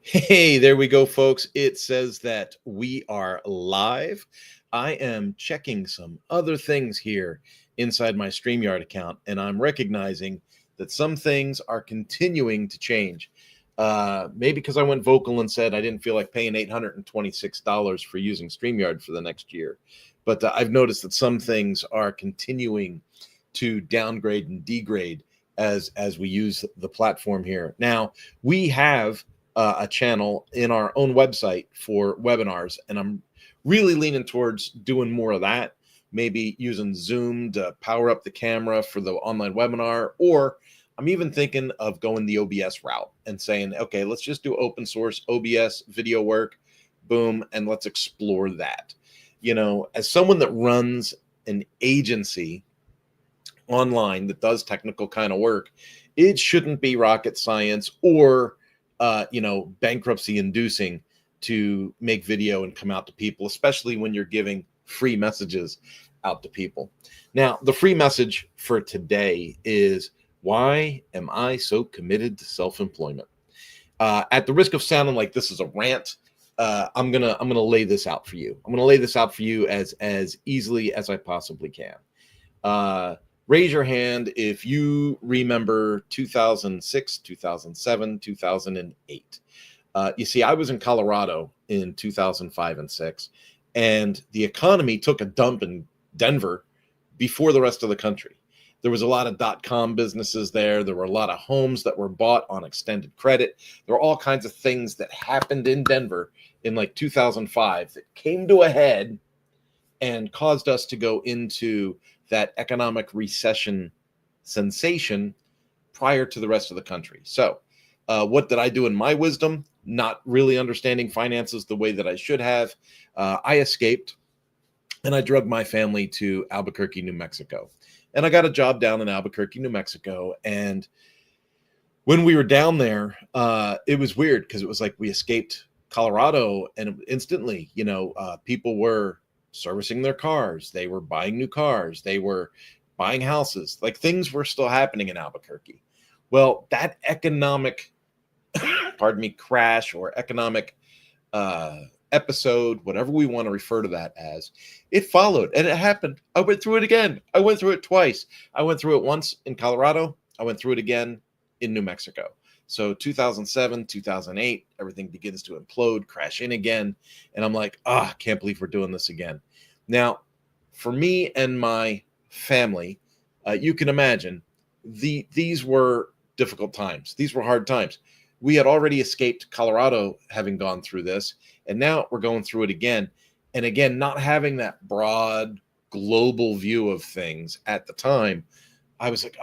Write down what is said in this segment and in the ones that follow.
Hey, there we go, folks. It says that we are live. I am checking some other things here inside my StreamYard account, and I'm recognizing that some things are continuing to change. Maybe because I went vocal and said I didn't feel like paying $826 for using StreamYard for the next year. But I've noticed that some things are continuing to downgrade and degrade as we use the platform here. Now, we have a channel in our own website for webinars, and I'm really leaning towards doing more of that. Maybe using Zoom to power up the camera for the online webinar, or I'm even thinking of going the OBS route and saying, okay, let's just do open source OBS video work, boom, and let's explore that. You know, as someone that runs an agency online that does technical kind of work, it shouldn't be rocket science or bankruptcy inducing to make video and come out to people, especially when you're giving free messages out to people. Now, the free message for today is, why am I so committed to self-employment? At the risk of sounding like this is a rant, I'm gonna lay this out for you. I'm gonna lay this out for you as easily as I possibly can. Raise your hand if you remember 2006, 2007, 2008. You see, I was in Colorado in 2005 and 6, and the economy took a dump in Denver before the rest of the country. There was a lot of .com businesses there. There were a lot of homes that were bought on extended credit. There were all kinds of things that happened in Denver in like 2005 that came to a head and caused us to go into that economic recession sensation prior to the rest of the country. So what did I do in my wisdom? Not really understanding finances the way that I should have. I escaped and I drug my family to Albuquerque, New Mexico. And I got a job down in Albuquerque, New Mexico. And when we were down there, it was weird because it was like we escaped Colorado, and instantly, people were servicing their cars. They were buying new cars. They were buying houses. Like, things were still happening in Albuquerque. Well, that economic, pardon me, crash or economic episode, whatever we want to refer to that as, it followed and it happened. I went through it again. I went through it twice. I went through it once in Colorado. I went through it again in New Mexico. So 2007, 2008, everything begins to implode, crash in again. And I'm like, can't believe we're doing this again. Now, for me and my family, you can imagine these were difficult times. These were hard times. We had already escaped Colorado having gone through this, and now we're going through it again. And again, not having that broad global view of things at the time, I was like,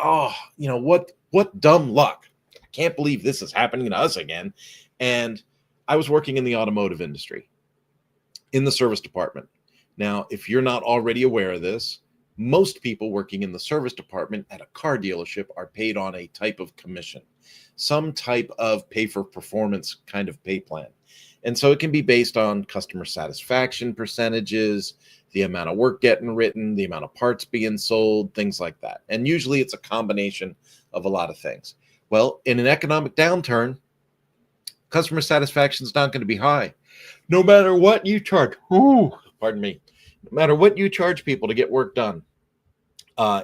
what dumb luck. I can't believe this is happening to us again. And I was working in the automotive industry, in the service department. Now, if you're not already aware of this, most people working in the service department at a car dealership are paid on a type of commission, some type of pay for performance kind of pay plan. And so it can be based on customer satisfaction percentages, the amount of work getting written, the amount of parts being sold, things like that. And usually it's a combination of a lot of things. Well, in an economic downturn, customer satisfaction is not going to be high. No matter what you charge, no matter what you charge people to get work done,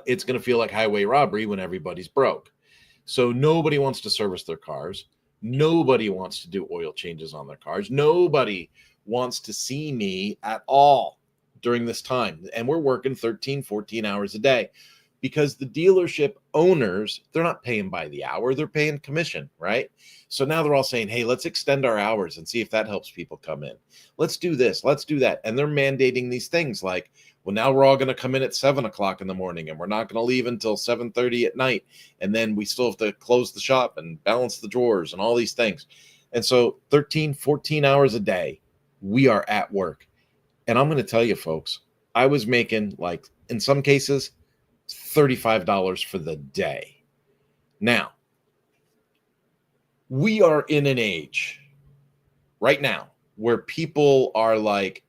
it's going to feel like highway robbery when everybody's broke. So nobody wants to service their cars. Nobody wants to do oil changes on their cars. Nobody wants to see me at all during this time. And we're working 13, 14 hours a day because the dealership owners, they're not paying by the hour, they're paying commission, right? So now they're all saying, hey, let's extend our hours and see if that helps people come in. Let's do this, let's do that. And they're mandating these things like, well, now we're all going to come in at 7 o'clock in the morning and we're not going to leave until 7:30 at night. And then we still have to close the shop and balance the drawers and all these things. And so 13, 14 hours a day, we are at work. And I'm going to tell you, folks, I was making, like, in some cases, $35 for the day. Now, we are in an age right now where people are like,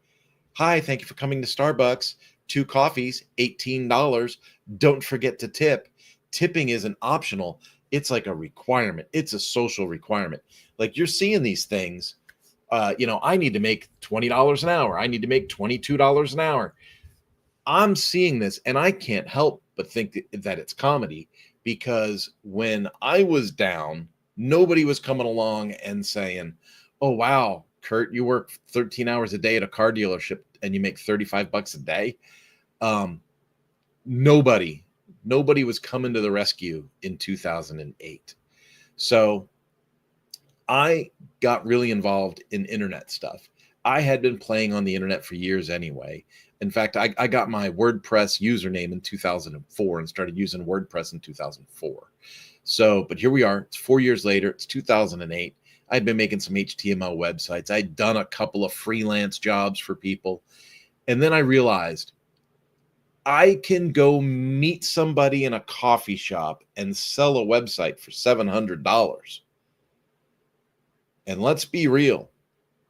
hi, thank you for coming to Starbucks. 2 coffees, $18. Don't forget to tip. Tipping isn't optional. it's like a requirement. It's a social requirement. Like you're seeing these things. I need to make $20 an hour. I need to make $22 an hour. I'm seeing this and I can't help but think that it's comedy, because when I was down, nobody was coming along and saying, "Oh, wow, Kurt, you work 13 hours a day at a car dealership and you make 35 bucks a day." Um, nobody, nobody was coming to the rescue in 2008. So I got really involved in internet stuff. I had been playing on the internet for years anyway. In fact, I got my WordPress username in 2004 and started using WordPress in 2004. So, but here we are. It's 4 years later. It's 2008. I'd been making some HTML websites. I'd done a couple of freelance jobs for people. And then I realized I can go meet somebody in a coffee shop and sell a website for $700. And let's be real,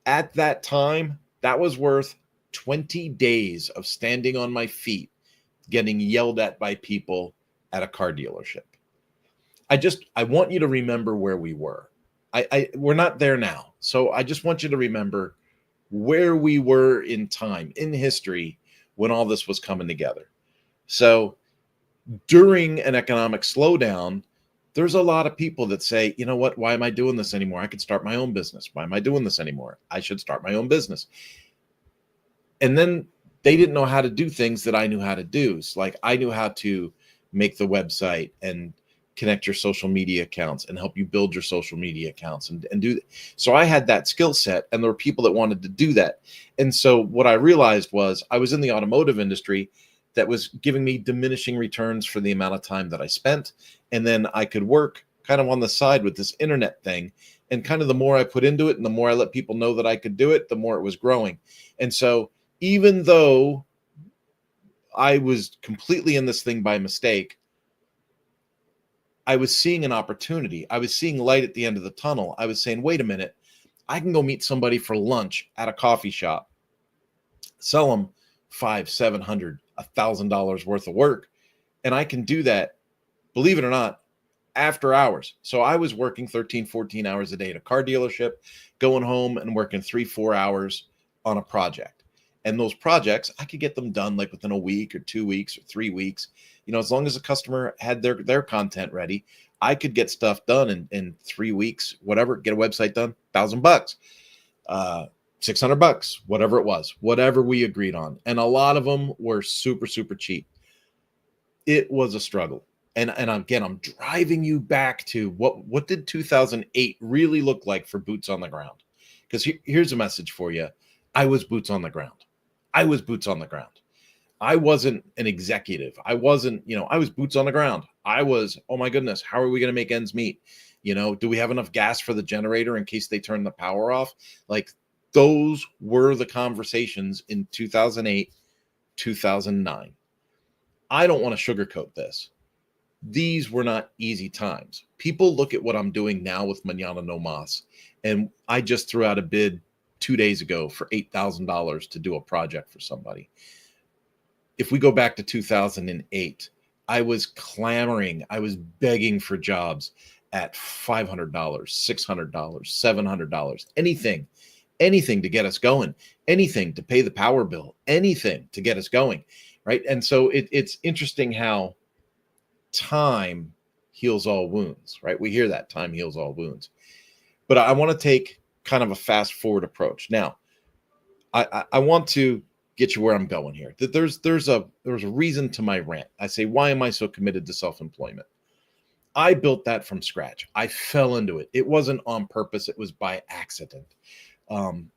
at that time, that was worth 20 days of standing on my feet, getting yelled at by people at a car dealership. I want you to remember where we were. We're not there now. So I just want you to remember where we were in time, in history, when all this was coming together. So during an economic slowdown, there's a lot of people that say, you know what, why am I doing this anymore? I could start my own business. Why am I doing this anymore? I should start my own business. And then they didn't know how to do things that I knew how to do. So like I knew how to make the website and connect your social media accounts and help you build your social media accounts and do. So I had that skill set, and there were people that wanted to do that. And so what I realized was I was in the automotive industry that was giving me diminishing returns for the amount of time that I spent. And then I could work kind of on the side with this internet thing. And kind of the more I put into it and the more I let people know that I could do it, the more it was growing. And so even though I was completely in this thing by mistake, I was seeing an opportunity. I was seeing light at the end of the tunnel. I was saying, wait a minute, I can go meet somebody for lunch at a coffee shop, sell them $500, $700, $1,000 worth of work. And I can do that, believe it or not, after hours. So I was working 13, 14 hours a day at a car dealership, going home and working 3-4 hours on a project. And those projects, I could get them done like within a week or 2 weeks or 3 weeks. As long as the customer had their content ready, I could get stuff done in 3 weeks, whatever, get a website done, $1,000, $600, whatever it was, whatever we agreed on. And a lot of them were super, super cheap. It was a struggle. And again, I'm driving you back to what did 2008 really look like for boots on the ground? Because here's a message for you. I was boots on the ground. I was boots on the ground. I wasn't an executive. I wasn't, I was boots on the ground. I was, oh my goodness, how are we going to make ends meet? Do we have enough gas for the generator in case they turn the power off? Like those were the conversations in 2008, 2009. I don't want to sugarcoat this. These were not easy times. People look at what I'm doing now with Mañana No Mas, and I just threw out a bid 2 days ago for $8,000 to do a project for somebody. If we go back to 2008, I was clamoring, I was begging for jobs at $500, $600, $700, anything to get us going, anything to pay the power bill, anything to get us going, right? And so it's interesting how time heals all wounds, right? We hear that time heals all wounds. But I want to take kind of a fast forward approach. Now, I want to get you where I'm going here. That there's a reason to my rant. I say, why am I so committed to self-employment? I built that from scratch. I fell into it. It wasn't on purpose. It was by accident. And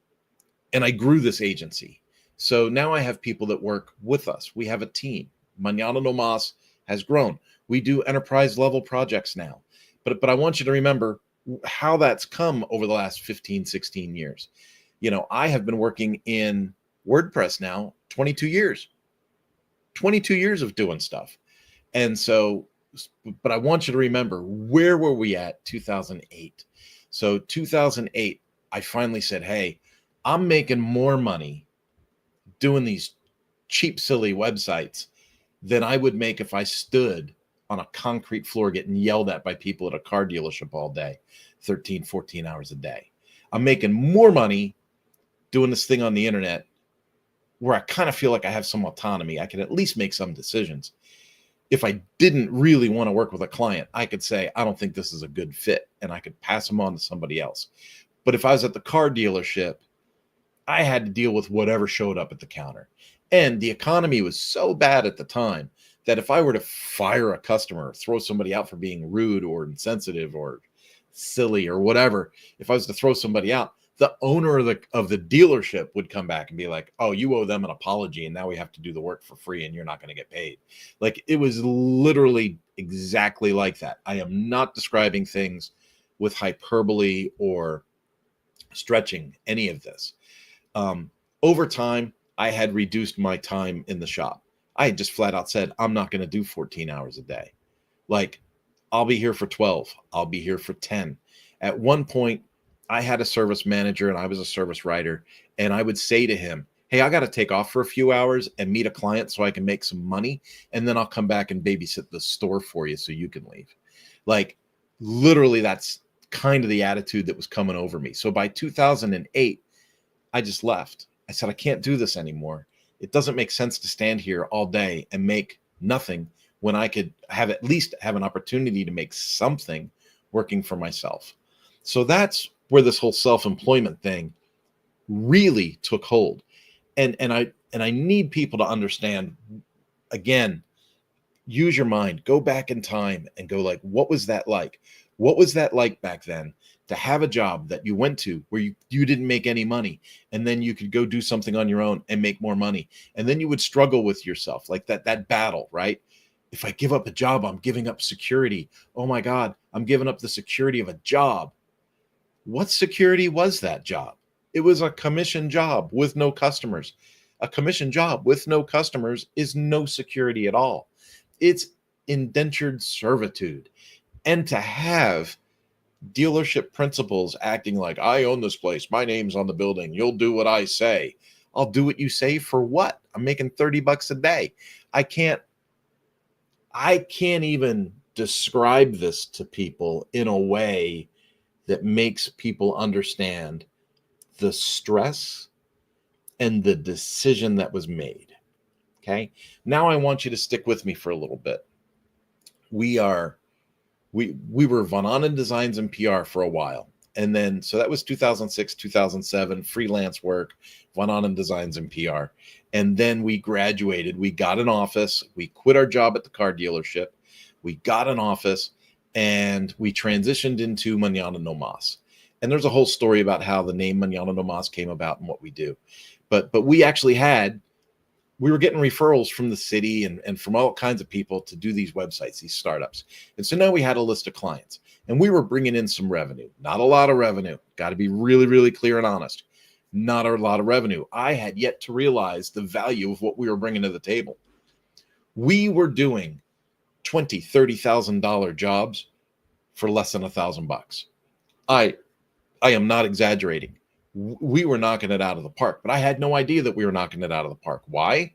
I grew this agency. So now I have people that work with us. We have a team. Mañana No Mas has grown. We do enterprise level projects now. But I want you to remember how that's come over the last 15, 16 years. I have been working in WordPress now 22 years. 22 years of doing stuff. And so, but I want you to remember, where were we at 2008? So 2008, I finally said, hey, I'm making more money doing these cheap, silly websites than I would make if I stood on a concrete floor getting yelled at by people at a car dealership all day, 13, 14 hours a day. I'm making more money doing this thing on the internet where I kind of feel like I have some autonomy. I can at least make some decisions. If I didn't really want to work with a client, I could say, I don't think this is a good fit, and I could pass them on to somebody else. But if I was at the car dealership, I had to deal with whatever showed up at the counter. And the economy was so bad at the time that if I were to fire a customer or throw somebody out for being rude or insensitive or silly or whatever, if I was to throw somebody out, the owner of the dealership would come back and be like, oh, you owe them an apology, and now we have to do the work for free and you're not going to get paid. Like, it was literally exactly like that. I am not describing things with hyperbole or stretching any of this. Over time, I had reduced my time in the shop. I had just flat out said, I'm not going to do 14 hours a day. Like, I'll be here for 12. I'll be here for 10. At one point, I had a service manager and I was a service writer, and I would say to him, hey, I got to take off for a few hours and meet a client so I can make some money, and then I'll come back and babysit the store for you so you can leave. Like, literally, that's kind of the attitude that was coming over me. So by 2008, I just left. I said, I can't do this anymore. It doesn't make sense to stand here all day and make nothing when I could have at least have an opportunity to make something working for myself. So that's where this whole self-employment thing really took hold. And I need people to understand, again, use your mind, go back in time and go like, what was that like? What was that like back then to have a job that you went to where you didn't make any money, and then you could go do something on your own and make more money? And then you would struggle with yourself, like that battle, right? If I give up a job, I'm giving up security. Oh my God, I'm giving up the security of a job. What security was that job? It was a commission job with no customers. A commission job with no customers is no security at all. It's indentured servitude. And to have dealership principals acting like, I own this place, my name's on the building, you'll do what I say. I'll do what you say for what? I'm making $30 a day. I can't even describe this to people in a way that makes people understand the stress and the decision that was made. Okay. Now I want you to stick with me for a little bit. We were Von Ahnen Designs and PR for a while. And then, so that was 2006, 2007, freelance work, Von Ahnen Designs and PR. And then we graduated, we got an office, we quit our job at the car dealership, we got an office, and we transitioned into Mañana No Mas. And there's a whole story about how the name Mañana No Mas came about and what we do. But we actually we were getting referrals from the city and from all kinds of people to do these websites, these startups. And so now we had a list of clients, and we were bringing in some revenue. Not a lot of revenue. Got to be really, really clear and honest. Not a lot of revenue. I had yet to realize the value of what we were bringing to the table. We were doing $20,000, $30,000 jobs for less than $1,000. I am not exaggerating. We were knocking it out of the park, but I had no idea that we were knocking it out of the park. Why?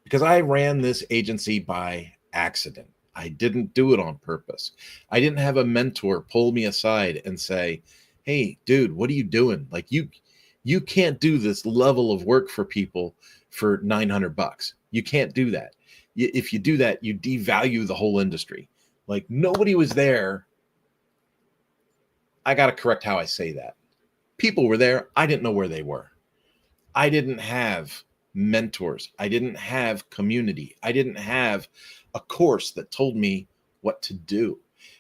Because I ran this agency by accident. I didn't do it on purpose. I didn't have a mentor pull me aside and say, hey, dude, what are you doing? Like, you can't do this level of work for people for $900. You can't do that. If you do that, you devalue the whole industry. Like, nobody was there. I got to correct how I say that. People were there. I didn't know where they were. I didn't have mentors. I didn't have community. I didn't have a course that told me what to do.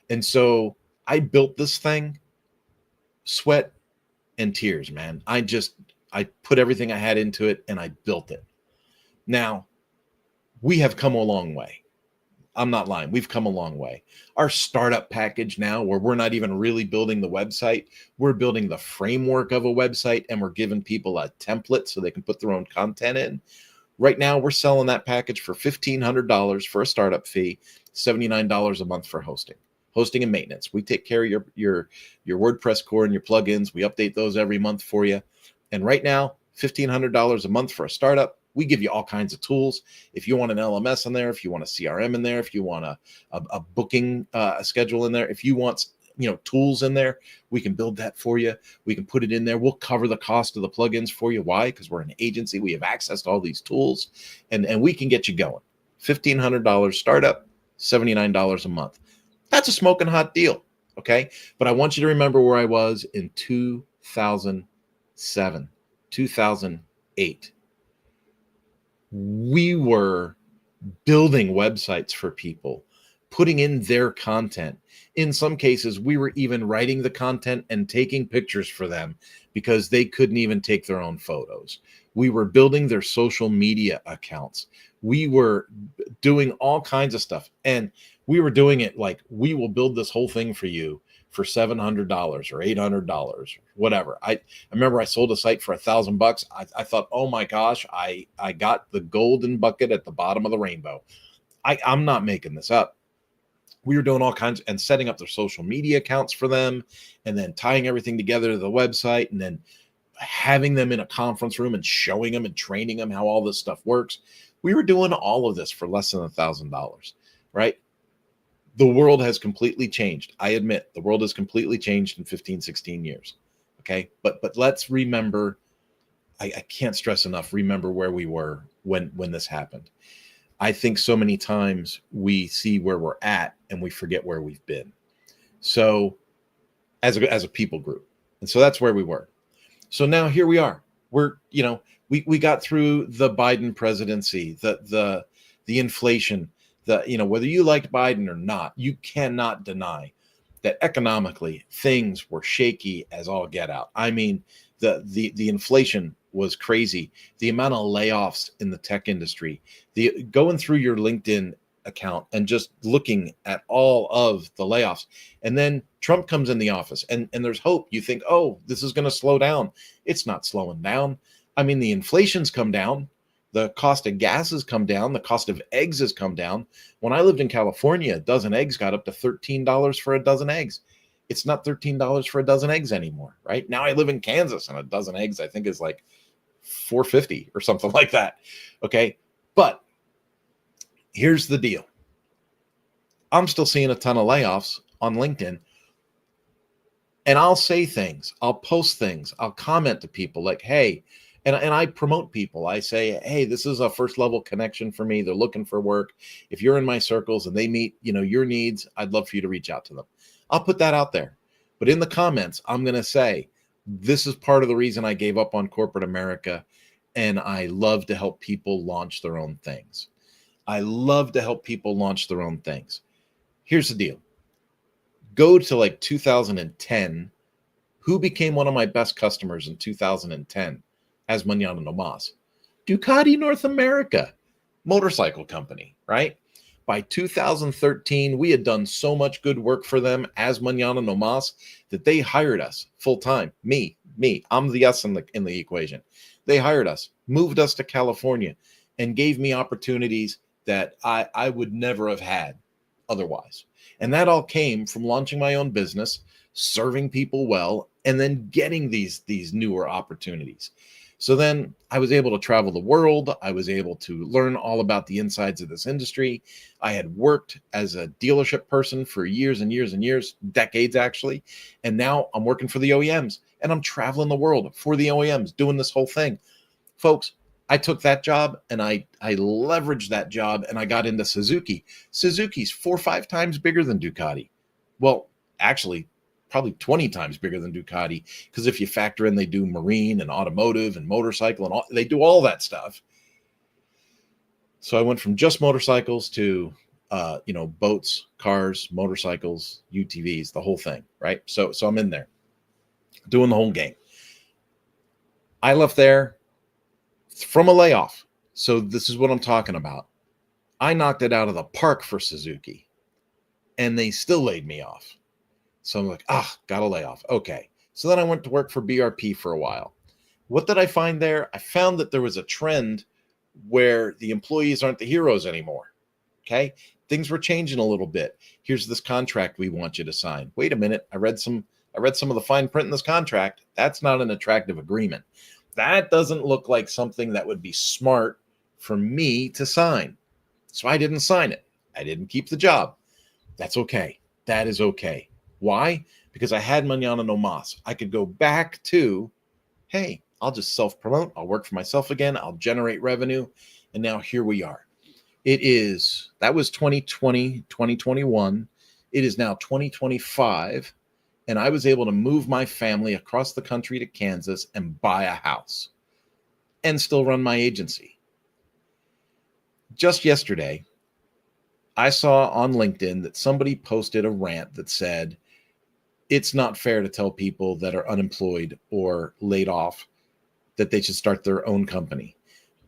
And so I built this thing, sweat and tears, man. I put everything I had into it and I built it. Now, we have come a long way. I'm not lying. We've come a long way. Our startup package now, where we're not even really building the website, we're building the framework of a website, and we're giving people a template so they can put their own content in. Right now, we're selling that package for $1,500 for a startup fee, $79 a month for hosting and maintenance. We take care of your WordPress core and your plugins. We update those every month for you. And right now, $1,500 a month for a startup, We give you all kinds of tools. If you want an LMS in there, if you want a CRM in there, if you want a booking schedule in there, if you want tools in there, we can build that for you. We can put it in there. We'll cover the cost of the plugins for you. Why? Because we're an agency. We have access to all these tools, and we can get you going. $1,500 startup, $79 a month. That's a smoking hot deal. Okay. But I want you to remember where I was in 2007, 2008. We were building websites for people, putting in their content. In some cases, we were even writing the content and taking pictures for them because they couldn't even take their own photos. We were building their social media accounts. We were doing all kinds of stuff. And we were doing it like, we will build this whole thing for you for $700 or $800, whatever. I remember I sold a site for $1,000. I thought, oh my gosh, I got the golden bucket at the bottom of the rainbow. I'm not making this up. We were doing all kinds and setting up their social media accounts for them, and then tying everything together to the website, and then having them in a conference room and showing them and training them how all this stuff works. We were doing all of this for less than $1,000, right? The world has completely changed. I admit the world has completely changed in 15, 16 years. Okay. But let's remember, I can't stress enough, remember where we were when this happened. I think so many times we see where we're at and we forget where we've been. So as a people group. And so that's where we were. So now here we are. We're, we got through the Biden presidency, the inflation, whether you liked Biden or not, you cannot deny that economically things were shaky as all get out. I mean, the inflation was crazy. The amount of layoffs in the tech industry, going through your LinkedIn account and just looking at all of the layoffs. And then Trump comes in the office and there's hope. You think, oh, this is going to slow down. It's not slowing down. I mean, the inflation's come down. The cost of gas has come down. The cost of eggs has come down. When I lived in California, a dozen eggs got up to $13 for a dozen eggs. It's not $13 for a dozen eggs anymore, right? Now I live in Kansas and a dozen eggs, I think, is like $4.50 or something like that. Okay. But here's the deal. I'm still seeing a ton of layoffs on LinkedIn. And I'll say things, I'll post things, I'll comment to people like, hey, and I promote people. I say, hey, this is a first level connection for me. They're looking for work. If you're in my circles and they meet, your needs, I'd love for you to reach out to them. I'll put that out there. But in the comments, I'm going to say, this is part of the reason I gave up on corporate America. And I love to help people launch their own things. I love to help people launch their own things. Here's the deal. Go to like 2010. Who became one of my best customers in 2010 as Mañana No Mas? Ducati North America, motorcycle company, right? By 2013, we had done so much good work for them as Mañana No Mas that they hired us full time. Me, I'm the us in the equation. They hired us, moved us to California, and gave me opportunities that I would never have had otherwise. And that all came from launching my own business, serving people well, and then getting these newer opportunities. So then I was able to travel the world. I was able to learn all about the insides of this industry. I had worked as a dealership person for years and years and years, decades actually. And now I'm working for the OEMs and I'm traveling the world for the OEMs doing this whole thing. Folks, I took that job and I leveraged that job and I got into Suzuki. Suzuki's 4 or 5 times bigger than Ducati. Well, actually, probably 20 times bigger than Ducati, because if you factor in they do marine and automotive and motorcycle and all, they do all that stuff. So I went from just motorcycles to boats, cars, motorcycles, UTVs, the whole thing, right? So I'm in there doing the whole game. I left there from a layoff. So this is what I'm talking about. I knocked it out of the park for Suzuki and they still laid me off. So I'm like, got a layoff. Okay. So then I went to work for BRP for a while. What did I find there? I found that there was a trend where the employees aren't the heroes anymore. Okay. Things were changing a little bit. Here's this contract we want you to sign. Wait a minute. I read some of the fine print in this contract. That's not an attractive agreement. That doesn't look like something that would be smart for me to sign. So I didn't sign it. I didn't keep the job. That's okay. That is okay. Why? Because I had Mañana No Mas. I could go back to, hey, I'll just self-promote. I'll work for myself again. I'll generate revenue. And now here we are. That was 2020, 2021. It is now 2025. And I was able to move my family across the country to Kansas and buy a house and still run my agency. Just yesterday, I saw on LinkedIn that somebody posted a rant that said, it's not fair to tell people that are unemployed or laid off that they should start their own company.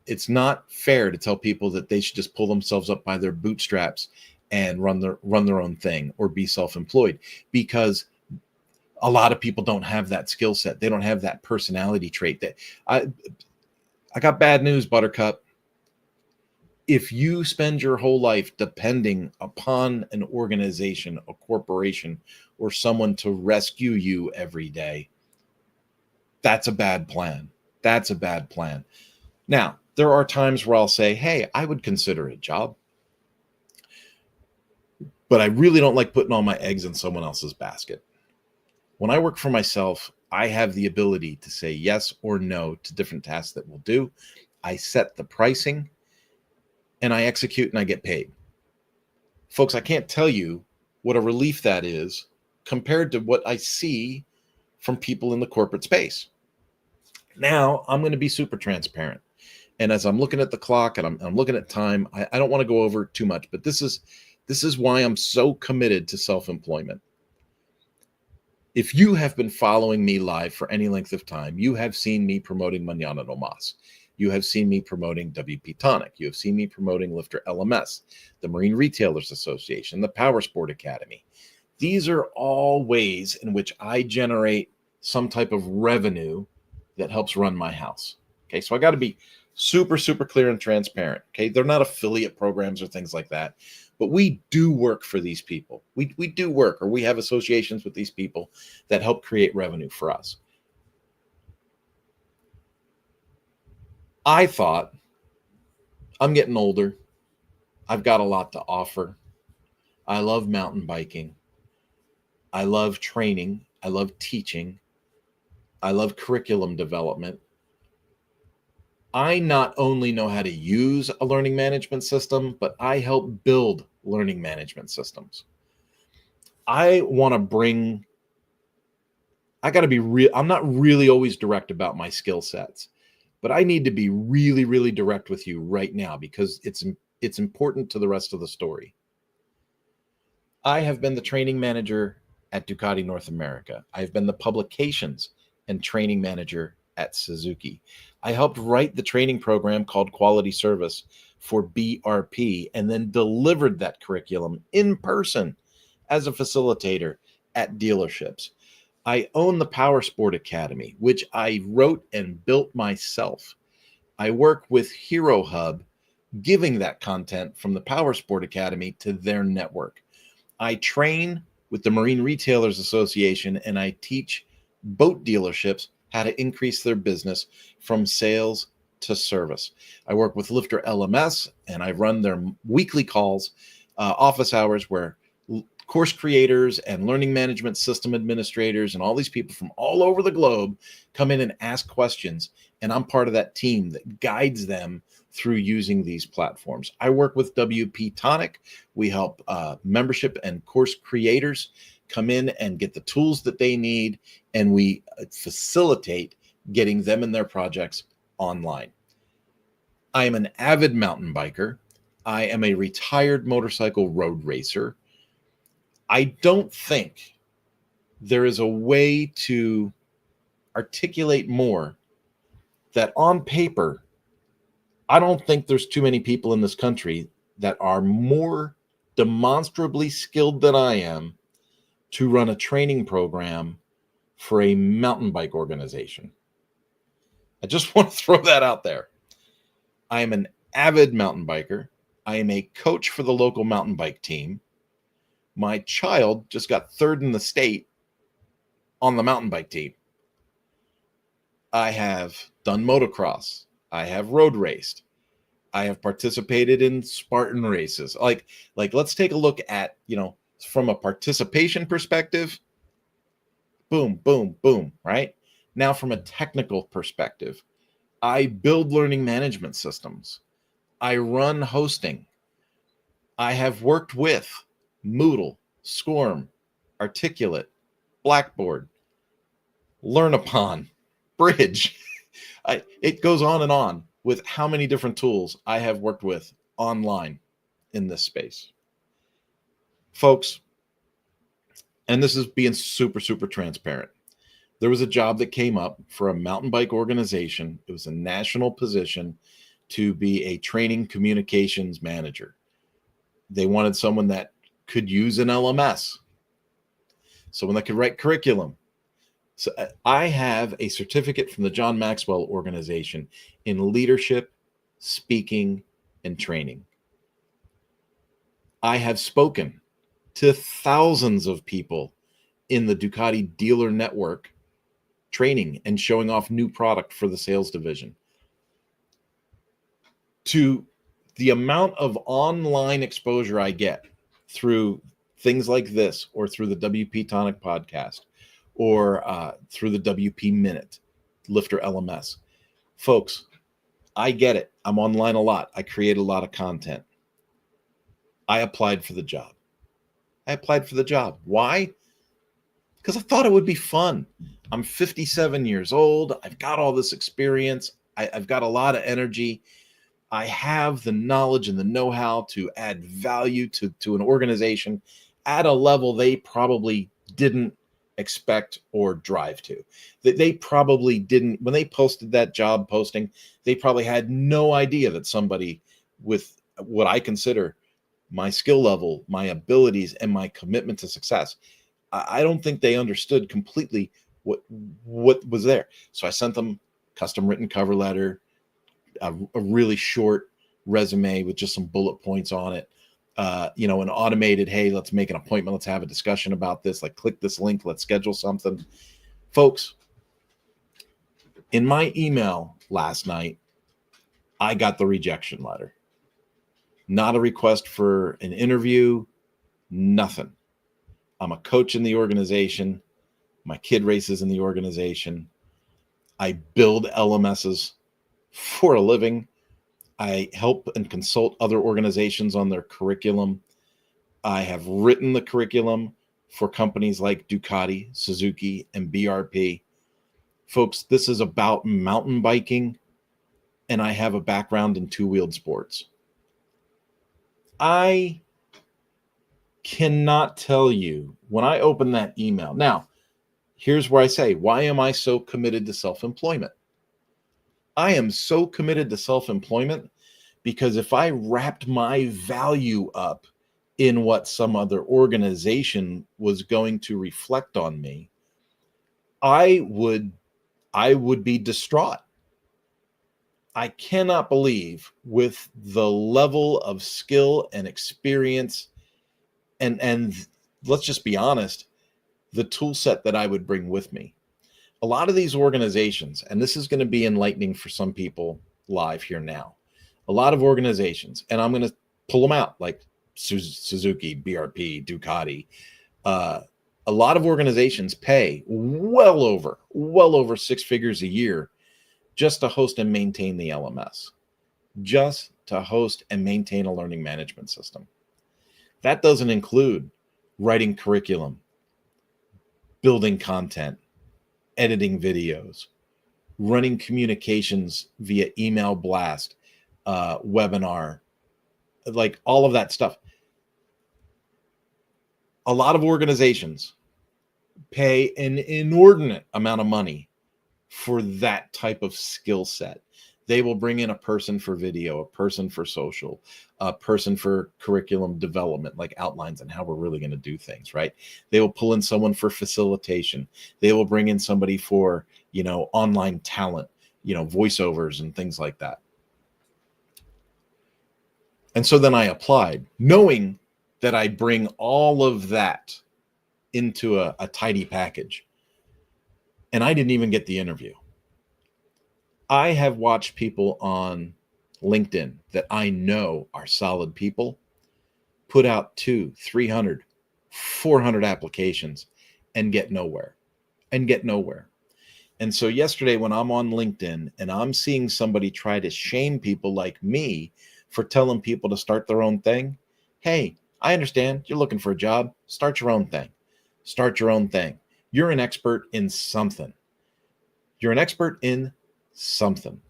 It's not fair to tell people that they should just pull themselves up by their bootstraps and run their own thing or be self-employed, because a lot of people don't have that skill set. They don't have that personality trait. That I got bad news, Buttercup. If you spend your whole life depending upon an organization, a corporation, or someone to rescue you every day, that's a bad plan. That's a bad plan. Now, there are times where I'll say, hey, I would consider a job, but I really don't like putting all my eggs in someone else's basket. When I work for myself, I have the ability to say yes or no to different tasks that we'll do. I set the pricing and I execute and I get paid. Folks, I can't tell you what a relief that is compared to what I see from people in the corporate space. Now, I'm going to be super transparent. And as I'm looking at the clock and I'm looking at time, I don't want to go over too much, but this is why I'm so committed to self-employment. If you have been following me live for any length of time, you have seen me promoting Mañana No Mas. You have seen me promoting WP Tonic. You have seen me promoting Lifter LMS, the Marine Retailers Association, the Power Sport Academy. These are all ways in which I generate some type of revenue that helps run my house. Okay, so I got to be super, super clear and transparent. Okay, they're not affiliate programs or things like that, but we do work for these people. We do work, or we have associations with these people that help create revenue for us. I thought, I'm getting older. I've got a lot to offer. I love mountain biking. I love training. I love teaching. I love curriculum development. I not only know how to use a learning management system, but I help build learning management systems. I got to be real. I'm not really always direct about my skill sets, but I need to be really, really direct with you right now because it's important to the rest of the story. I have been the training manager at Ducati North America. I've been the publications and training manager at Suzuki. I helped write the training program called Quality Service for BRP and then delivered that curriculum in person as a facilitator at dealerships. I own the Power Sport Academy, which I wrote and built myself. I work with Hero Hub, giving that content from the Power Sport Academy to their network. I train with the Marine Retailers Association, and I teach boat dealerships how to increase their business from sales to service. I work with Lifter LMS, and I run their weekly calls, office hours, where course creators and learning management system administrators and all these people from all over the globe come in and ask questions. And I'm part of that team that guides them through using these platforms. I work with WP Tonic. We help membership and course creators come in and get the tools that they need, and we facilitate getting them and their projects online. I am an avid mountain biker. I am a retired motorcycle road racer. I don't think there is a way to articulate more that on paper, I don't think there's too many people in this country that are more demonstrably skilled than I am to run a training program for a mountain bike organization. I just want to throw that out there. I am an avid mountain biker. I am a coach for the local mountain bike team. My child just got third in the state on the mountain bike team. I have done motocross. I have road raced. I have participated in Spartan races. Like let's take a look at, from a participation perspective, boom, boom, boom, right? Now, from a technical perspective, I build learning management systems. I run hosting. I have worked with Moodle, Scorm, Articulate, Blackboard, Learnupon, Bridge. It goes on with how many different tools I have worked with online in this space. Folks, and this is being super, super transparent. There was a job that came up for a mountain bike organization. It was a national position to be a training communications manager. They wanted someone that could use an LMS, someone that could write curriculum. So I have a certificate from the John Maxwell organization in leadership, speaking, and training. I have spoken to thousands of people in the Ducati dealer network, training and showing off new product for the sales division. To the amount of online exposure I get through things like this, or through the WP Tonic podcast, or through the WP Minute, Lifter LMS. Folks, I get it. I'm online a lot. I create a lot of content. I applied for the job. Why? Because I thought it would be fun. I'm 57 years old. I've got all this experience. I've got a lot of energy. I have the knowledge and the know-how to add value to an organization at a level they probably didn't expect or drive to. That they probably didn't, when they posted that job posting, they probably had no idea that somebody with what I consider my skill level, my abilities, and my commitment to success, I don't think they understood completely what was there. So I sent them custom written cover letter, a really short resume with just some bullet points on it, an automated, hey, let's make an appointment, let's have a discussion about this, like click this link, let's schedule something. Folks, in my email last night, I got the rejection letter. Not a request for an interview, nothing. I'm a coach in the organization. My kid races in the organization. I build LMSs for a living. I help and consult other organizations on their curriculum. I have written the curriculum for companies like Ducati, Suzuki, and BRP. Folks, this is about mountain biking, and I have a background in two-wheeled sports. I cannot tell you when I open that email. Now, here's where I say, why am I so committed to self-employment? I am so committed to self-employment because if I wrapped my value up in what some other organization was going to reflect on me, I would be distraught. I cannot believe, with the level of skill and experience and let's just be honest, the tool set that I would bring with me. A lot of these organizations, and this is going to be enlightening for some people live here now, a lot of organizations, and I'm going to pull them out like Suzuki, BRP, Ducati. A lot of organizations pay well over six figures a year just to host and maintain the LMS, just to host and maintain a learning management system. That doesn't include writing curriculum, building content, editing videos, running communications via email blast, webinar, like all of that stuff. A lot of organizations pay an inordinate amount of money for that type of skill set. They will bring in a person for video, a person for social, a person for curriculum development, like outlines and how we're really going to do things, right? They will pull in someone for facilitation. They will bring in somebody for, online talent, voiceovers and things like that. And so then I applied, knowing that I bring all of that into a tidy package. And I didn't even get the interview. I have watched people on LinkedIn that I know are solid people put out 200, 300, 400 applications and get nowhere and get nowhere. And so yesterday when I'm on LinkedIn and I'm seeing somebody try to shame people like me for telling people to start their own thing, hey, I understand you're looking for a job. Start your own thing. Start your own thing. You're an expert in something. You're an expert in something.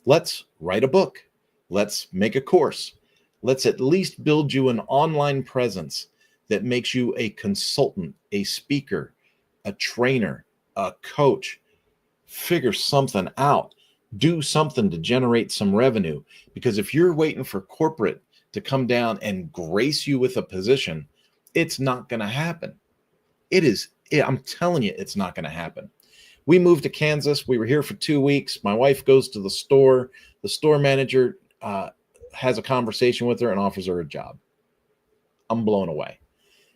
Let's write a book. Let's make a course. Let's at least build you an online presence that makes you a consultant, a speaker, a trainer, a coach. Figure something out. Do something to generate some revenue. Because if you're waiting for corporate to come down and grace you with a position, it's not going to happen. I'm telling you, it's not going to happen. We moved to Kansas. We were here for 2 weeks. My wife goes to the store. The store manager has a conversation with her and offers her a job. I'm blown away.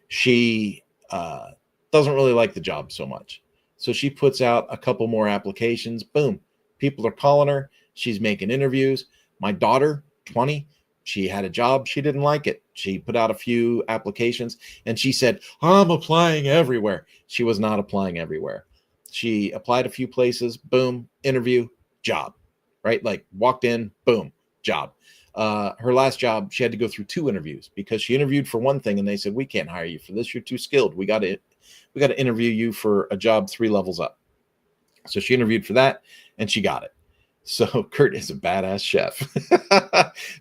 She doesn't really like the job so much. So she puts out a couple more applications. Boom. People are calling her. She's making interviews. My daughter, 20, she had a job. She didn't like it. She put out a few applications and she said, I'm applying everywhere. She was not applying everywhere. She applied a few places. Boom. Interview, job, right? Like walked in, boom, job. Her last job, she had to go through 2 interviews because she interviewed for one thing and they said, we can't hire you for this. You're too skilled. We got to interview you for a job 3 levels up. So she interviewed for that and she got it. So Kurt is a badass chef.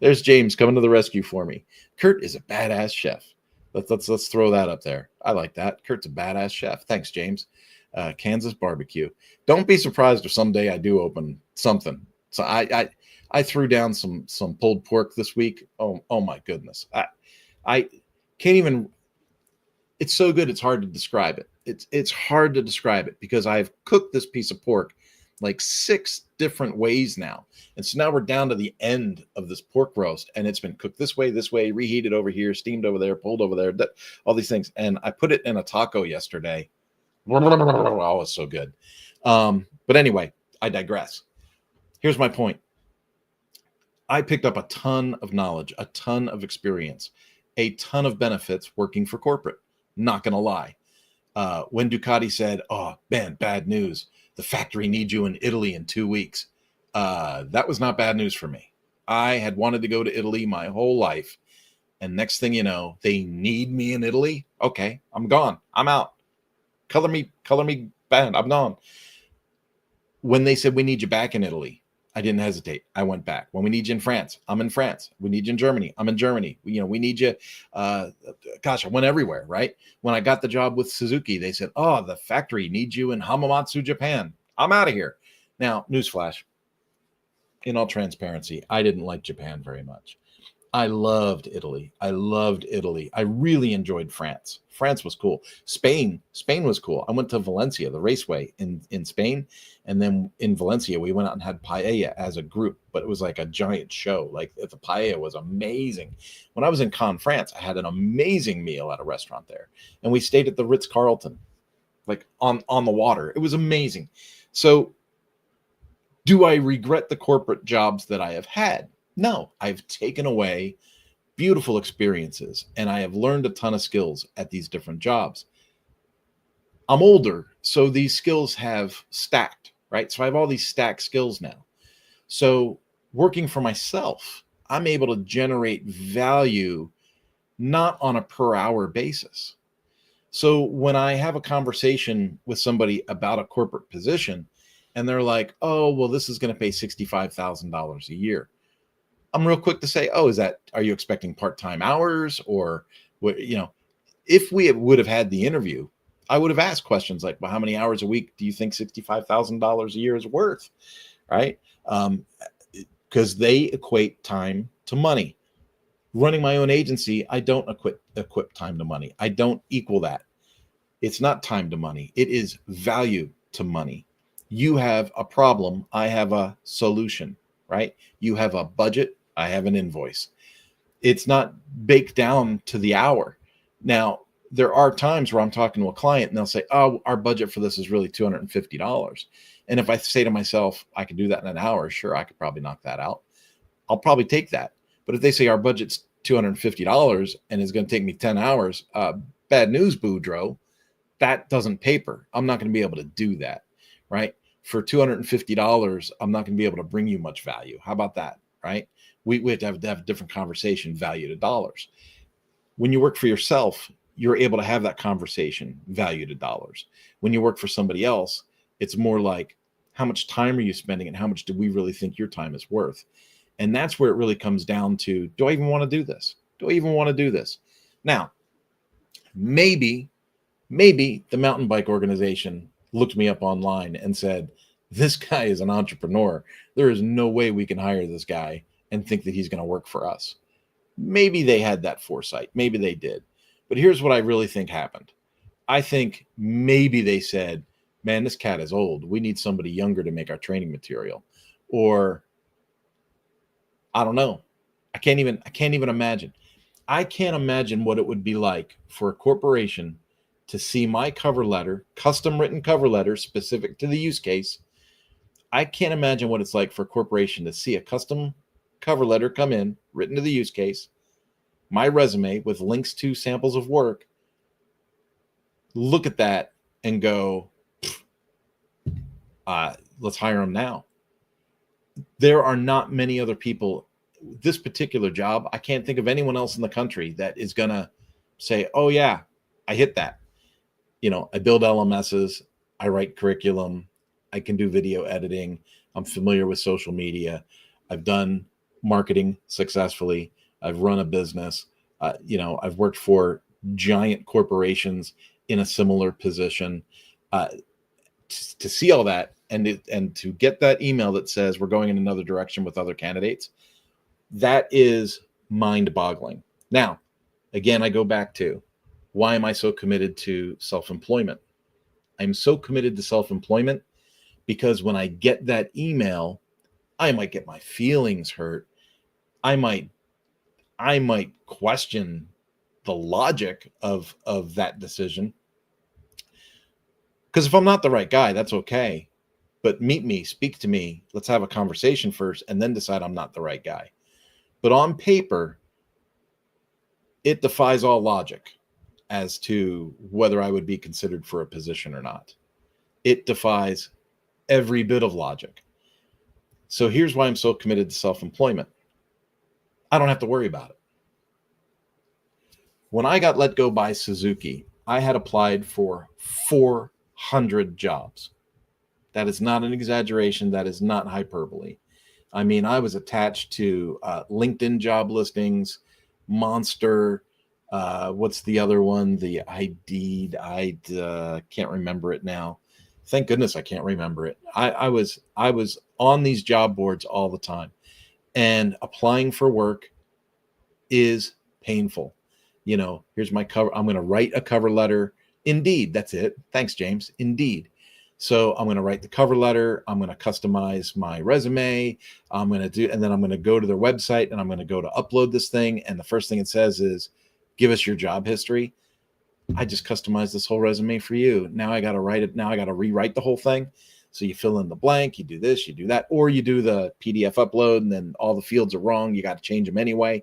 There's James coming to the rescue for me. Kurt is a badass chef. Let's throw that up there. I like that. Kurt's a badass chef. Thanks, James. Kansas barbecue. Don't be surprised if someday I do open something. So I threw down some pulled pork this week. Oh my goodness. I can't even. It's so good. It's hard to describe it. It's hard to describe it because I've cooked this piece of pork like 6 different ways now. And so now we're down to the end of this pork roast and it's been cooked this way, reheated over here, steamed over there, pulled over there, all these things. And I put it in a taco yesterday. Oh, it's so good. But anyway, I digress. Here's my point. I picked up a ton of knowledge, a ton of experience, a ton of benefits working for corporate. Not going to lie. When Ducati said, oh, man, bad news. The factory needs you in Italy in 2 weeks. That was not bad news for me. I had wanted to go to Italy my whole life. And next thing you know, they need me in Italy. Okay, I'm gone. I'm out. Color me bad. I'm gone. When they said we need you back in Italy, I didn't hesitate. I went back. When we need you in France, I'm in France. We need you in Germany, I'm in Germany. We need you. Gosh, I went everywhere, right? When I got the job with Suzuki, they said, oh, the factory needs you in Hamamatsu, Japan. I'm out of here. Now, newsflash, in all transparency, I didn't like Japan very much. I loved Italy. I really enjoyed France. France was cool. Spain was cool. I went to Valencia, the raceway in Spain. And then in Valencia, we went out and had paella as a group, but it was like a giant show. Like the paella was amazing. When I was in Cannes, France, I had an amazing meal at a restaurant there. And we stayed at the Ritz-Carlton, like on the water. It was amazing. So do I regret the corporate jobs that I have had? No, I've taken away beautiful experiences and I have learned a ton of skills at these different jobs. I'm older, so these skills have stacked, right? So I have all these stacked skills now. So working for myself, I'm able to generate value not on a per hour basis. So when I have a conversation with somebody about a corporate position and they're like, oh, well, this is going to pay $65,000 a year. I'm real quick to say, oh, are you expecting part-time hours or what, if we would have had the interview, I would have asked questions like, well, how many hours a week do you think $65,000 a year is worth? Right. Because they equate time to money. Running my own agency, I don't equip time to money. I don't equal that. It's not time to money. It is value to money. You have a problem. I have a solution, right? You have a budget. I have an invoice. It's not baked down to the hour. Now, there are times where I'm talking to a client and they'll say, oh, our budget for this is really $250. And if I say to myself, I can do that in an hour, sure, I could probably knock that out. I'll probably take that. But if they say our budget's $250 and it's going to take me 10 hours, bad news, Boudreaux. That doesn't paper. I'm not going to be able to do that, right? For $250, I'm not going to be able to bring you much value. How about that, right? We have to have a different conversation, value to dollars. When you work for yourself, you're able to have that conversation, value to dollars. When you work for somebody else, it's more like, how much time are you spending and how much do we really think your time is worth? And that's where it really comes down to, do I even want to do this? Do I even want to do this? Now, maybe the mountain bike organization looked me up online and said, this guy is an entrepreneur. There is no way we can hire this guy and think that he's going to work for us. Maybe they had that foresight. Maybe they did. But here's what I really think happened. I think maybe they said, man, this cat is old. We need somebody younger to make our training material. Or I don't know. I can't even imagine. I can't imagine what it would be like for a corporation to see my cover letter, custom written cover letter specific to the use case. I can't imagine what it's like for a corporation to see a custom cover letter come in, written to the use case, my resume with links to samples of work, look at that and go, let's hire them now. There are not many other people. This particular job, I can't think of anyone else in the country that is going to say, oh yeah, I hit that. I build LMSs, I write curriculum, I can do video editing, I'm familiar with social media, I've done marketing successfully, I've run a business, I've worked for giant corporations in a similar position. To see all that and to get that email that says we're going in another direction with other candidates, that is mind-boggling. Now, again, I go back to, why am I so committed to self-employment? I'm so committed to self-employment because when I get that email, I might get my feelings hurt. I might question the logic of that decision. Because if I'm not the right guy, that's okay. But meet me, speak to me, let's have a conversation first, and then decide I'm not the right guy. But on paper, it defies all logic as to whether I would be considered for a position or not. It defies every bit of logic. So here's why I'm so committed to self-employment. I don't have to worry about it. When I got let go by Suzuki, I had applied for 400 jobs. That is not an exaggeration. That is not hyperbole. I mean, I was attached to LinkedIn job listings, Monster, what's the other one? The Indeed. I can't remember it now. Thank goodness I can't remember it. I was on these job boards all the time, and applying for work is painful. Here's my cover. I'm going to write a cover letter. Indeed. That's it. Thanks, James. Indeed. So I'm going to write the cover letter. I'm going to customize my resume. And then I'm going to go to their website and I'm going to go to upload this thing. And the first thing it says is, give us your job history. I just customized this whole resume for you. Now I got to write it. Now I got to rewrite the whole thing. So you fill in the blank, you do this, you do that, or you do the PDF upload and then all the fields are wrong. You got to change them anyway.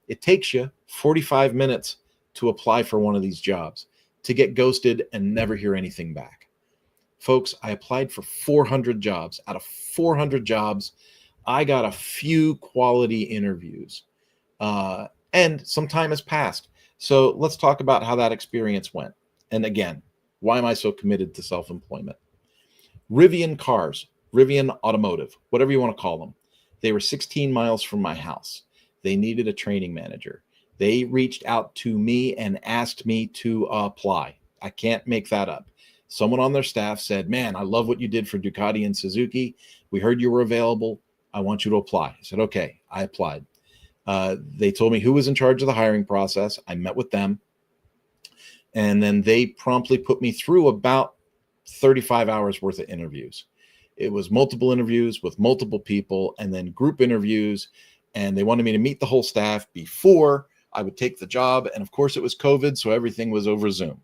It takes you 45 minutes to apply for one of these jobs, to get ghosted and never hear anything back. Folks, I applied for 400 jobs. Out of 400 jobs, I got a few quality interviews, and some time has passed. So let's talk about how that experience went. And again, why am I so committed to self-employment? Rivian Cars, Rivian Automotive, whatever you want to call them. They were 16 miles from my house. They needed a training manager. They reached out to me and asked me to apply. I can't make that up. Someone on their staff said, man, I love what you did for Ducati and Suzuki. We heard you were available. I want you to apply. I said, okay, I applied. They told me who was in charge of the hiring process. I met with them. And then they promptly put me through about 35 hours worth of interviews. It was multiple interviews with multiple people and then group interviews. And they wanted me to meet the whole staff before I would take the job. And of course it was COVID, so everything was over Zoom.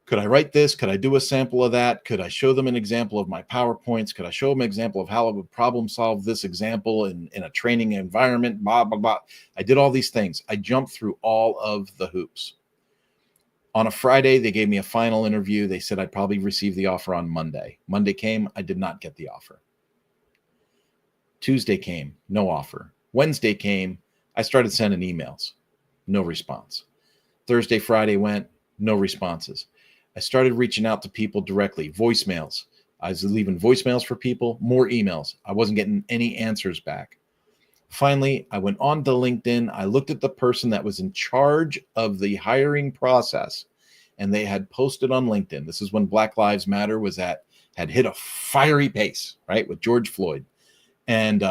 Could I write this? Could I do a sample of that? Could I show them an example of my PowerPoints? Could I show them an example of how I would problem solve this example in a training environment? Blah, blah, blah. I did all these things. I jumped through all of the hoops. On a Friday, they gave me a final interview. They said I'd probably receive the offer on Monday. Monday came. I did not get the offer. Tuesday came. No offer. Wednesday came. I started sending emails. No response. Thursday, Friday went. No responses. I started reaching out to people directly. Voicemails. I was leaving voicemails for people. More emails. I wasn't getting any answers back. Finally, I went on to LinkedIn. I looked at the person that was in charge of the hiring process, and they had posted on LinkedIn. This is when Black Lives Matter had hit a fiery pace, right, with George Floyd. And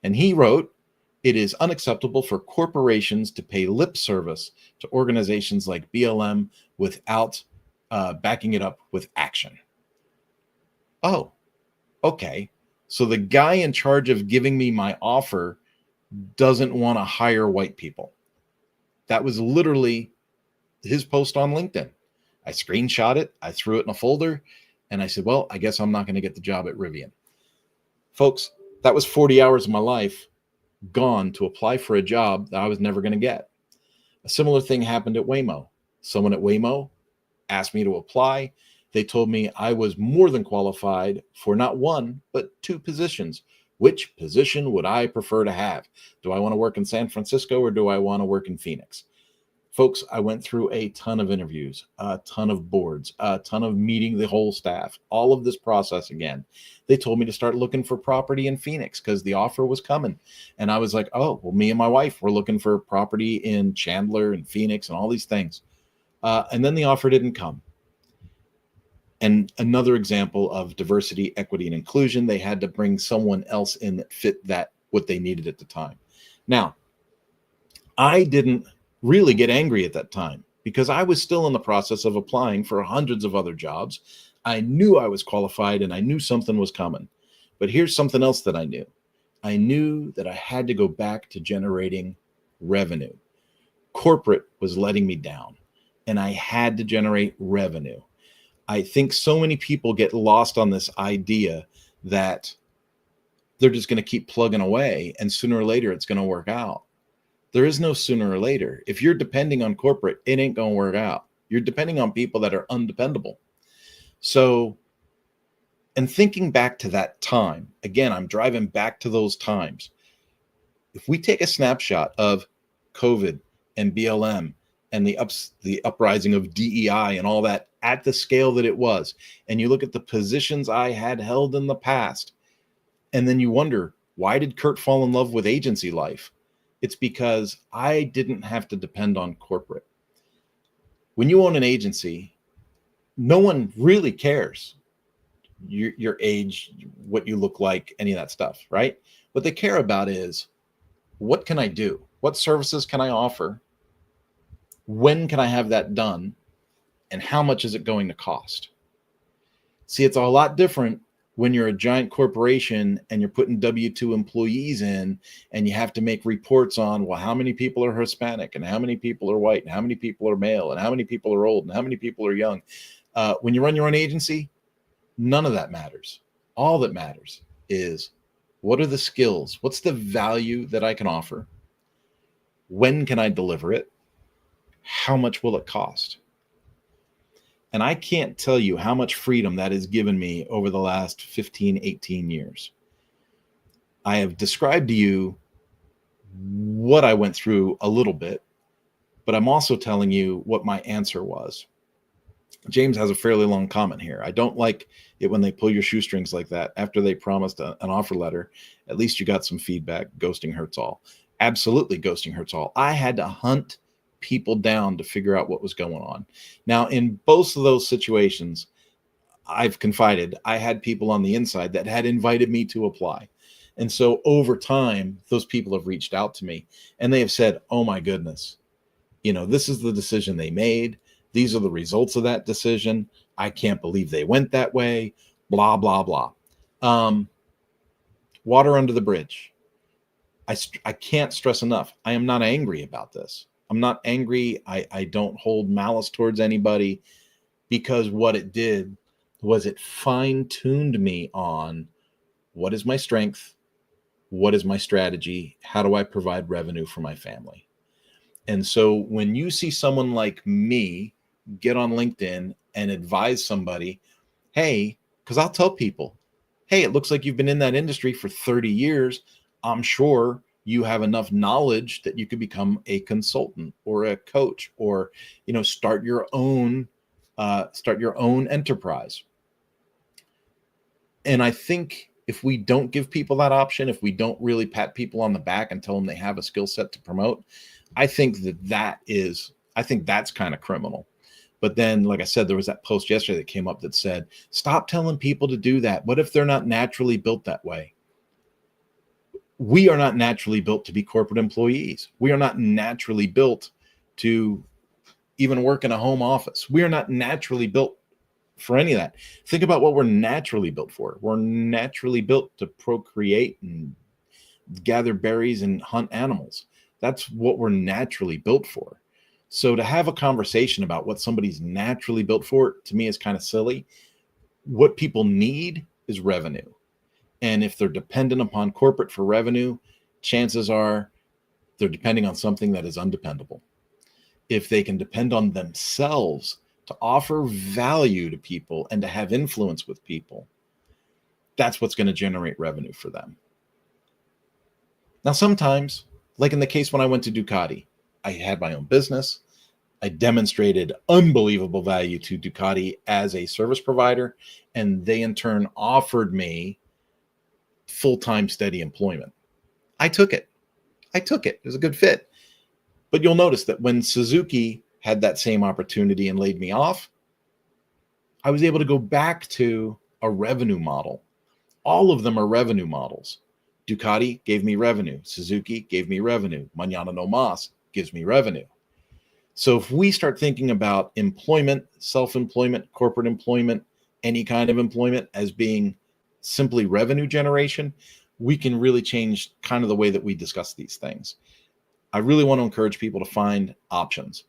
he wrote, "It is unacceptable for corporations to pay lip service to organizations like BLM without backing it up with action." Oh, okay. So the guy in charge of giving me my offer doesn't want to hire white people. That was literally his post on LinkedIn. I screenshot it. I threw it in a folder, and I said, well, I guess I'm not going to get the job at Rivian. Folks, that was 40 hours of my life gone to apply for a job that I was never going to get. A similar thing happened at Waymo. Someone at Waymo asked me to apply. They told me I was more than qualified for not one, but two positions. Which position would I prefer to have? Do I want to work in San Francisco or do I want to work in Phoenix? Folks, I went through a ton of interviews, a ton of boards, a ton of meeting the whole staff, all of this process again. They told me to start looking for property in Phoenix because the offer was coming. And I was like, oh, well, me and my wife were looking for property in Chandler and Phoenix and all these things. And then the offer didn't come. And another example of diversity, equity, and inclusion, they had to bring someone else in that fit that what they needed at the time. Now, I didn't really get angry at that time because I was still in the process of applying for hundreds of other jobs. I knew I was qualified and I knew something was coming. But here's something else that I knew. I knew that I had to go back to generating revenue. Corporate was letting me down, and I had to generate revenue. I think so many people get lost on this idea that they're just going to keep plugging away and sooner or later it's going to work out. There is no sooner or later. If you're depending on corporate, it ain't going to work out. You're depending on people that are undependable. So, and thinking back to that time, again, I'm driving back to those times. If we take a snapshot of COVID and BLM and the uprising of DEI and all that at the scale that it was, and you look at the positions I had held in the past, and then you wonder, why did Kurt fall in love with agency life? It's because I didn't have to depend on corporate. When you own an agency, no one really cares your age, what you look like, any of that stuff, right? What they care about is, what can I do? What services can I offer? When can I have that done? And how much is it going to cost? See, it's a lot different when you're a giant corporation and you're putting W-2 employees in and you have to make reports on, well, how many people are Hispanic and how many people are white and how many people are male and how many people are old and how many people are young. When you run your own agency, none of that matters. All that matters is, what are the skills? What's the value that I can offer? When can I deliver it? How much will it cost? And I can't tell you how much freedom that has given me over the last 15, 18 years. I have described to you what I went through a little bit, but I'm also telling you what my answer was. James has a fairly long comment here. I don't like it when they pull your shoestrings like that after they promised an offer letter. At least you got some feedback. Ghosting hurts all. Absolutely, ghosting hurts all. I had to hunt people down to figure out what was going on. Now, in both of those situations, I've confided, I had people on the inside that had invited me to apply. And so over time, those people have reached out to me and they have said, oh my goodness, this is the decision they made. These are the results of that decision. I can't believe they went that way, blah, blah, blah. Water under the bridge. I can't stress enough. I am not angry about this. I'm not angry. I don't hold malice towards anybody. because what it did was it fine-tuned me on what is my strength, what is my strategy, how do I provide revenue for my family. And so when you see someone like me get on LinkedIn and advise somebody, hey, because I'll tell people, hey, it looks like you've been in that industry for 30 years. I'm sure you have enough knowledge that you could become a consultant or a coach, or start your own enterprise. And I think if we don't give people that option, if we don't really pat people on the back and tell them they have a skill set to promote, I think that's kind of criminal. But then, like I said, there was that post yesterday that came up that said, stop telling people to do that. What if they're not naturally built that way? We are not naturally built to be corporate employees. We are not naturally built to even work in a home office. We are not naturally built for any of that. Think about what we're naturally built for. We're naturally built to procreate and gather berries and hunt animals. That's what we're naturally built for. So to have a conversation about what somebody's naturally built for, to me, is kind of silly. What people need is revenue. And if they're dependent upon corporate for revenue, chances are they're depending on something that is undependable. If they can depend on themselves to offer value to people and to have influence with people, that's what's going to generate revenue for them. Now, sometimes, like in the case when I went to Ducati, I had my own business. I demonstrated unbelievable value to Ducati as a service provider, and they in turn offered me full-time steady employment. I took it. It was a good fit. But you'll notice that when Suzuki had that same opportunity and laid me off, I was able to go back to a revenue model. All of them are revenue models. Ducati gave me revenue. Suzuki gave me revenue. Mañana no Mas gives me revenue. So if we start thinking about employment, self-employment, corporate employment, any kind of employment as being simply revenue generation, we can really change kind of the way that we discuss these things. I really want to encourage people to find options.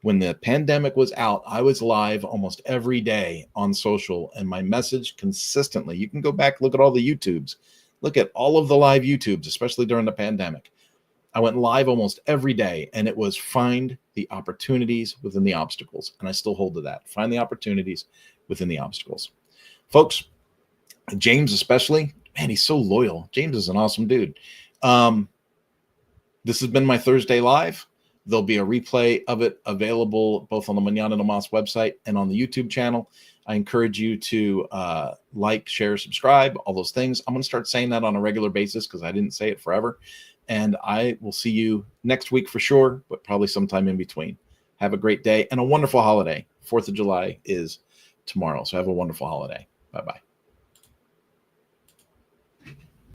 When the pandemic was out, I was live almost every day on social, and my message consistently, you can go back, look at all the YouTubes, look at all of the live YouTubes, especially during the pandemic. I went live almost every day, and it was find the opportunities within the obstacles. And I still hold to that. Find the opportunities within the obstacles. Folks, James especially, man, he's so loyal. James is an awesome dude. This has been my Thursday Live. There'll be a replay of it available both on the Mañana no Mas website and on the YouTube channel. I encourage you to like, share, subscribe, all those things. I'm going to start saying that on a regular basis because I didn't say it forever. And I will see you next week for sure, but probably sometime in between. Have a great day and a wonderful holiday. 4th of July is tomorrow, so have a wonderful holiday. Bye-bye.